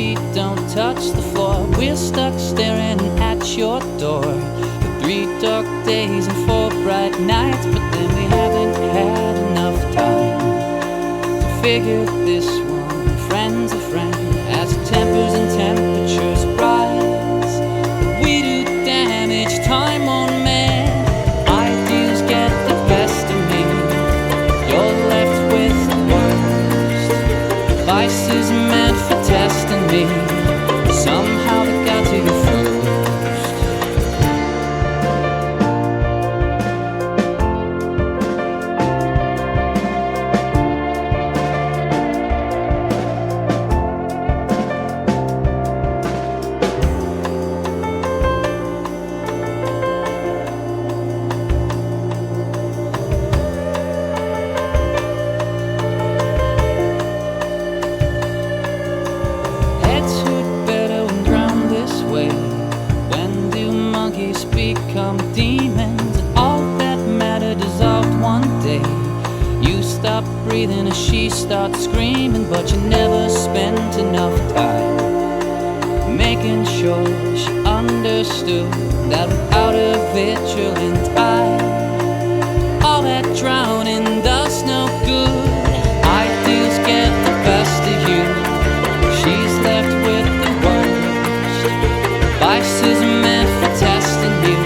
feet don't touch the floor. We're stuck staring at your door for 3 dark days and 4 bright nights. But then we haven't had enough time to figure this one. Friend's a friend as tempers and temperatures rise. We do damage, time on man. Ideas get the best of me. You're left with the worst. Vices meant for testing me. Somehow they got to you first. Become demons, and all that matter dissolved one day. You stop breathing as she starts screaming, but you never spent enough time making sure she understood that without a vigilant eye, all that drowning does no good. Ideals get the best of you. She's left with the worst. Vices meant for testing you.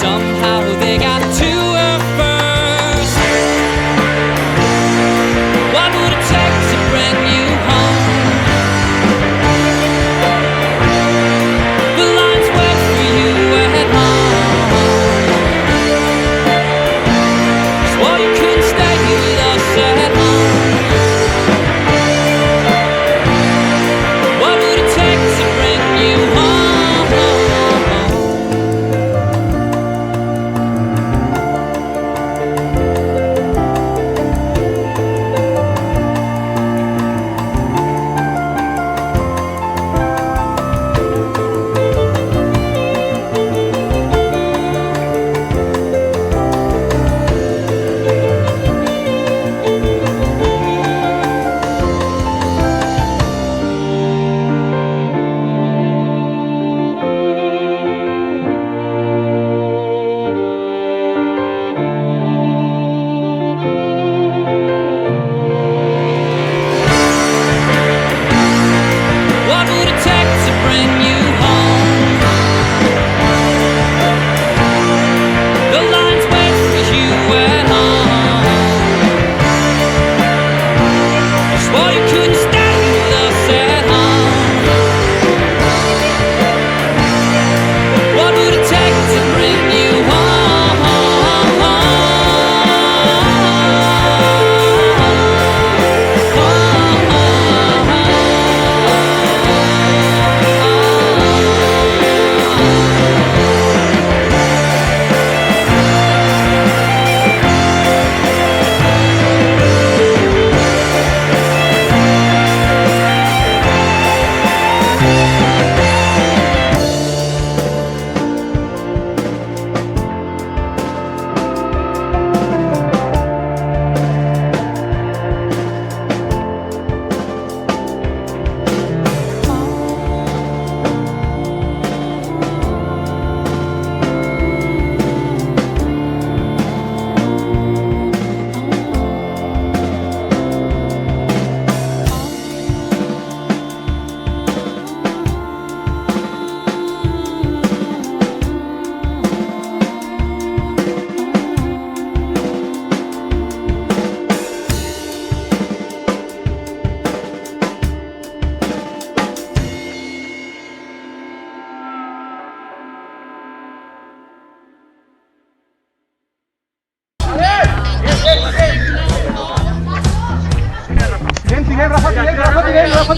Somehow they got to her first. What would it take to bring you home? The lines wait for you at home. Swore you couldn't stay with us at home. What would it take to bring you home? Rafa, Rafa,